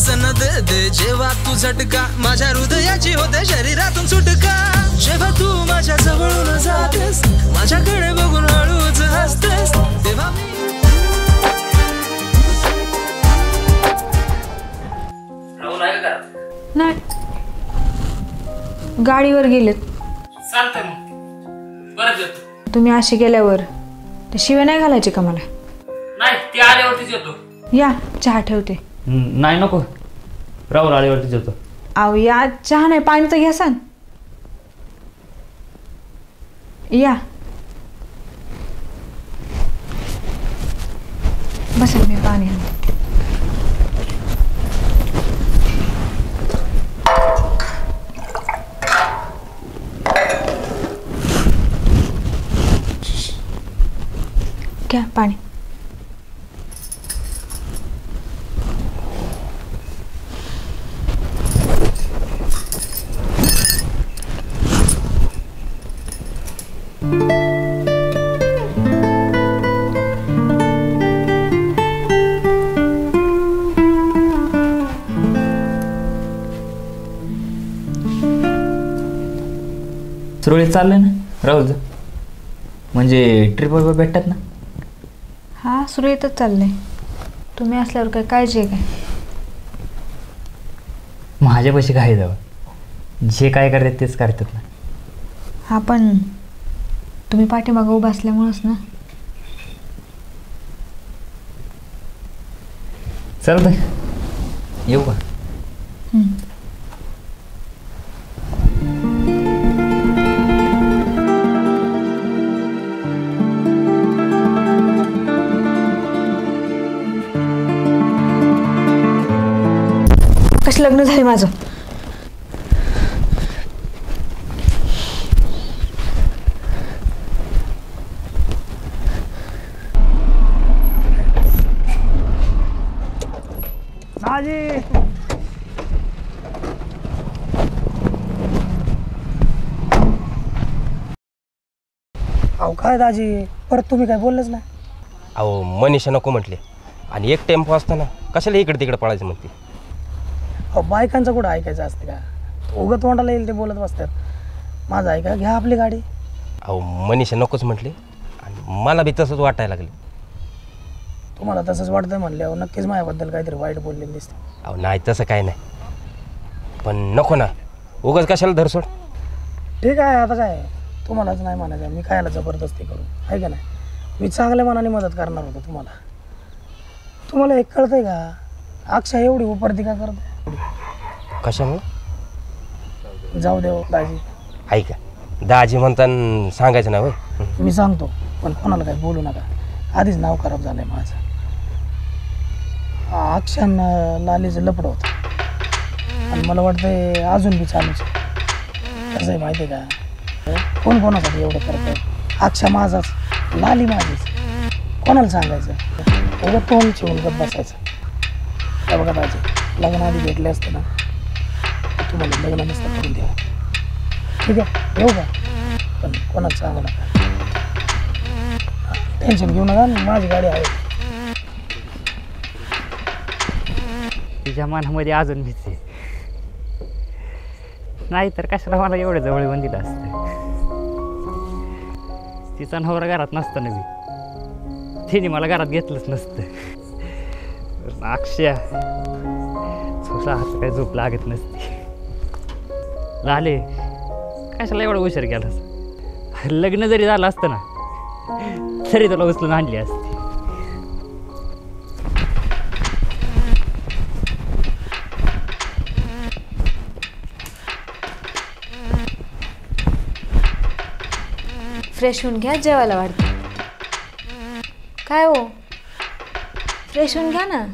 व्यसन दे दे जेव्हा तू झटका माझ्या हृदयाची होते शरीरातून सुटका जेव्हा तू माझ्या जवळून जातेस माझ्याकडे बघून हळूच हसतेस तेव्हा मी नाही गाडीवर गेलेत चालतंय मग परत येतो तुम्ही अशी गेल्यावर ते शिव्या नाही घालायचे का मला नाही ते आल्यावरतीच येतो या चहा ठेवते नाही नको राहुल आल्यावरतीच येतो अहो या चहा नाही पाणी तर घ्या सांग या बसा मी पाणी आणते घ्या पाणी सुरळीत चाललंय ना राहुलचं म्हणजे ट्रिपवर भेटतात ना हा सुरळीतच चाललंय तुम्ही असल्यावर काय काळजी आहे काय माझ्यापाशी काय जावं जे काय करतात तेच करतात ना हा पण तुम्ही पाठीमागं उभं असल्यामुळंच ना चल बाई येऊ का कसं लग्न झाले माझं अहो काय दाजी परत तुम्ही काय बोललेच ना अहो मनीषा नको म्हटले आणि एक टेम्पो असताना कशाला इकडे तिकडे पळायचं म्हणते अहो बायकांचं कुठं ऐकायचं असतं का उगत तोंडाला येईल ते बोलत बसतात माझं ऐका घ्या आपली गाडी अहो मनीषा नकोच म्हटले आणि मला बी तसंच वाटायला लागले तुम्हाला तसंच वाटतंय म्हणल्यावर नक्कीच माझ्याबद्दल काहीतरी वाईट बोललेलं दिसतं अहो नाही तसं काय नाही पण नको ना उगाच कशाला धरसोड ठीक आहे आता काय तुम्हालाच नाही म्हणायचं मी कायला जबरदस्ती करू आहे का नाही मी चांगल्या मनाने मदत करणार होतो तुम्हाला एक कळतंय का अक्षा एवढी उपरती का करते कशामुळं जाऊ देव दाजी ऐका दाजी म्हणताना सांगायचं ना होय मी सांगतो पण कोणाला काही बोलू नका आधीच नाव खराब झालं आहे माझं अक्षान लालीचं लपड होतं आणि मला वाटतंय अजून बी चालूच कसं आहे माहिती आहे का कोण कोणासाठी एवढं करत आहे अक्षा माझाच लाली माझीच कोणाला सांगायचं एवढं तोंड चिवून गप बसायचं त्या बघा दाजी लग्न आधी भेटले असते ना तुम्हाला लग्न नसतं करून द्या ठीक आहे येऊ का पण कोणाला सांगू नका टेन्शन घेऊ नका माझी गाडी आहे तिच्या मनामध्ये अजून भीती नाही तर कशाला मला एवढं जवळ दिलं असतं तिचा नवरा घरात नसताना बी तिने मला घरात घेतलंच नसतं अक्षय स्वतः हात काही झोप लागत नसते लाले कशाला एवढा उशीर केला लग्न जरी झालं असतं ना तरी तुला उचलून आणली असती फ्रेश होऊन घ्या जेवायला वाटतं काय हो फ्रेश होऊन घ्या ना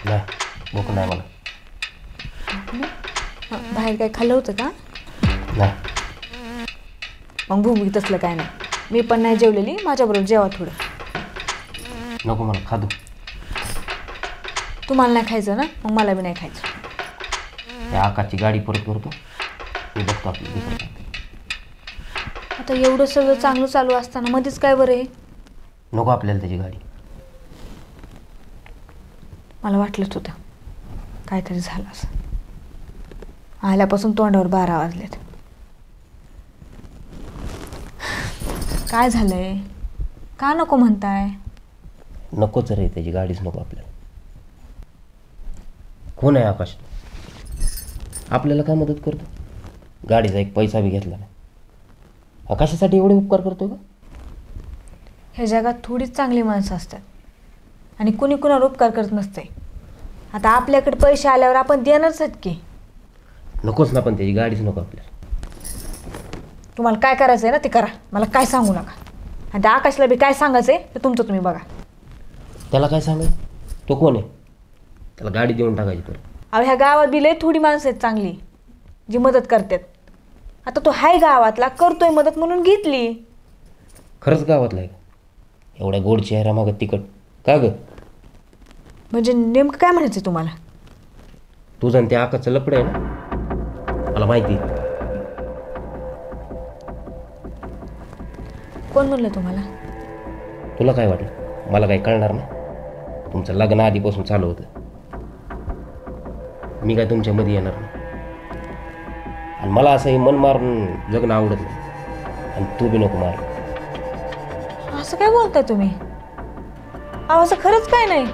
नाही भूक नाही मला बाहेर काय खाल्लं होतं का नाही मग भूमिक तसलं काय नाही मी पण नाही जेवलेली माझ्याबरोबर जेवा थोडं नको मला खादू तुम्हाला नाही खायचं ना मग मला बी नाही खायचं त्या आकाशची गाडी परत करतो मी बघतो आपली दुसरं काय आता एवढं सगळं चांगलं चालू असताना मध्येच काय बरं आहे नको आपल्याला त्याची गाडी मला वाटलंच होतं काहीतरी झालं असं. आल्यापासून तोंडावर 12 वाजलेत. काय झालंय? का नको म्हणताय? नकोच रे, त्याची गाडीच नको आपल्याला. कोण आहे आकाश? आपल्याला काय मदत करतो? गाडीचा एक पैसा बी घेतला नाही. आकाशासाठी एवढे उपकार करतो का? ह्या जगात थोडीच चांगली माणसं असतात आणि कुणी कुणावर उपकार करत नसते. आता आपल्याकडे पैसे आल्यावर आपण देणारच आहेत की. नकोच ना, पण त्याची गाडीच नको आपल्याला. तुम्हाला काय करायचं आहे ना ते करा, मला काय सांगू नका. आणि त्या आकाशला बी काय सांगायचं आहे ते तुमचं तुम्ही बघा. त्याला काय सांगाय? तो कोण आहे? त्याला गाडी देऊन टाकायची परत. अहो ह्या गावात बी लय थोडी माणसं आहेत चांगली जी मदत करतात. आता तो हाय गावातला, करतोय मदत म्हणून घेतली. खरंच गावातला आहे का? एवढ्या गोड चेहरा मागत तिकट का ग? म्हणजे नेमकं काय म्हणायचं आहे तुम्हाला? तुझं आणि त्या आकाशचं लपड आहे ना, मला माहिती. कोण म्हणलं तुम्हाला? तुला काय वाटलं? मला काही कळणार नाही? तुमचं लग्न आधीपासून चालू होतं. मी काय तुमच्यामध्ये येणार नाही. आणि मला असंही मन मारून जगणं आवडत नाही. आणि तू बी नको मार. असं काय बोलताय तुम्ही? अहो असं खरंच काय नाही.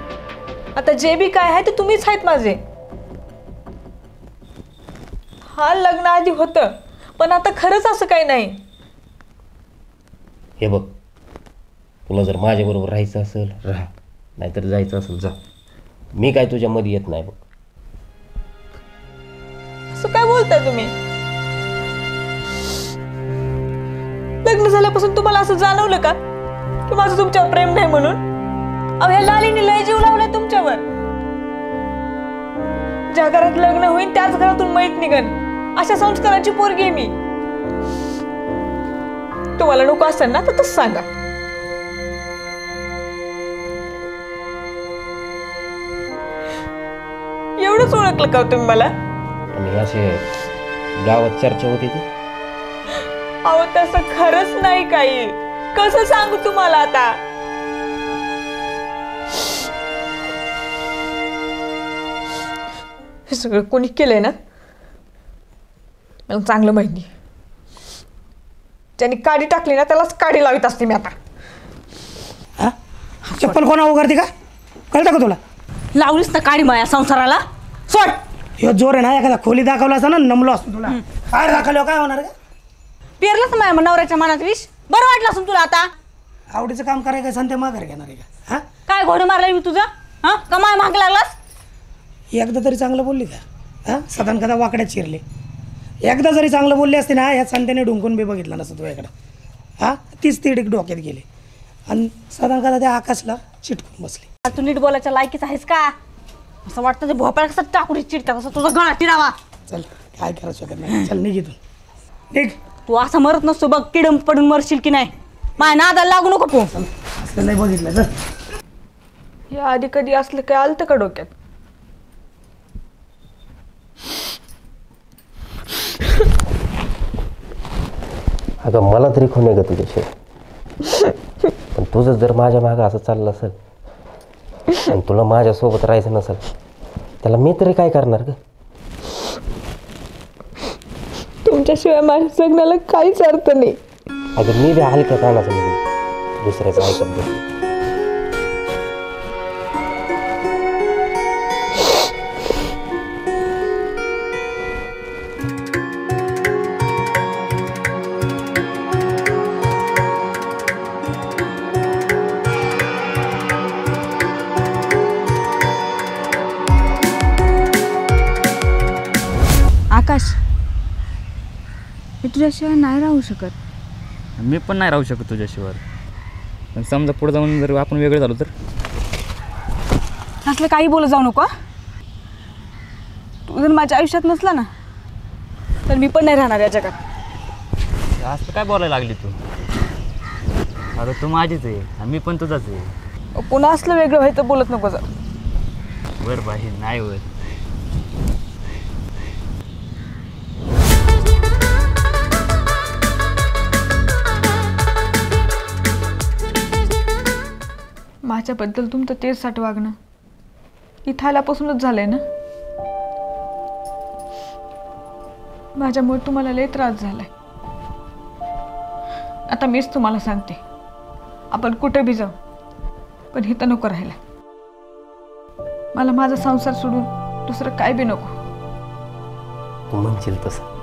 आता जे बी काय आहे ते तुम्हीच आहेत माझे. हा लग्न आधी होतं, पण आता खरंच असं काही नाही. हे बघ, तुला जर माझ्याबरोबर राहायचं असेल राहा, नाहीतर जायचं असेल जा. मी काय तुझ्यामध्ये येत नाही बघ. असं काय बोलताय तुम्ही? लग्न झाल्यापासून तुम्हाला असं जाणवलं का की माझं तुमच्यावर प्रेम नाही म्हणून? अहो ह्या लालीने लय जीव लावलाय तुमच्यावर. ज्या घरात लग्न होईल त्याच घरातून मैत निघन अशा संस्काराची पोरगी आहे मी. तुम्हाला नको असेल ना तर तसं सांगा. एवढंच ओळखलं का तुम्ही मला? आणि असे गावात चर्चा होती ती. अहो तसं खरंच नाही काही. कसं सांगू तुम्हाला आता? हे सगळं कोणी केलंय ना मला चांगलं माहिती. ज्यांनी काडी टाकली ना त्यालाच काडी लावित असते मी आता. हा चप्पल कोणा उघडते का? कळतं का तुला? लावलीस ना काडी माया संसाराला. सोड. ह्यो जोर आहे ना, एखादा खोली दाखवला असता ना नमलो असतो तुला. काय दाखवलं काय होणार का? पेरलंच माझ्या नवऱ्याच्या मनात विष. बरं वाटलं असून तुला आता? आवडीचं काम करायचं का संध्या माघार घेणार आहे का? हा काय घोडं मारलाय मी तुझं? हा कमाय माग लागलास? एकदा तरी चांगलं बोलली का? हां सदान कदा वाकड्यात चिरले. एकदा जरी चांगलं बोलले असते ना, ह्या संत्याने ढुंकून बी बघितलं नसतं तुझ्याकडं. हां तीच तिडीक डोक्यात गेले आणि सदान कदा त्या आकाशला चिटकून बसले. तू नीट बोलायच्या लायकीच आहेस का? असं वाटतं ते भोपाळ कसं टाकुरी चिडता कसं तुझा गळा चिडावा. चल काय करायचं शकत नाही. चल निघितून निघ. तू असं मरत नसतो बघ. किडम पडून मरशील की नाही. माझ्या नादाला लागू नको तू. असलं नाही बघितलं तर. या आधी कधी असलं काय आलतं का डोक्यात? अगं मला तरी खून आहे का तुझ्याशिवाय? पण तुझं जर माझ्या मागं असं चाललं असेल आणि तुला माझ्यासोबत राहायचं नसेल, त्याला मी तरी काय करणार ग? तुमच्याशिवाय माझ्या जगण्याला काहीच अर्थ नाही. अगं मी बी हलक्या कानाचं नाही दुसऱ्याचं ऐकत बसतो. आकाश, मी तुझ्याशिवाय नाही राहू शकत. मी पण नाही राहू शकत तुझ्याशिवाय. पण समजा पुढे जाऊन जर आपण वेगळे झालो तर? असलं काही बोलत जाऊ नको. तू जर माझ्या आयुष्यात नसला ना तर मी पण नाही राहणार या जगात. असं काय बोलायला लागली तू? अगं तू माझीच आहे आणि मी पण तुझाच आहे. पुन्हा असलं वेगळं व्हायचं बोलत नको जा. बरं बाई नाही होत. माझ्याबद्दल तुमचं तेच वागणं इथं आल्यापासूनच झालंय ना. माझ्यामुळे तुम्हाला लय त्रास झालाय. आता मीच तुम्हाला सांगते, आपण कुठे बी जाऊ, पण इथं नको राहायला. मला माझा संसार सोडून दुसरं काय बी नको. तू म्हणशील तसं.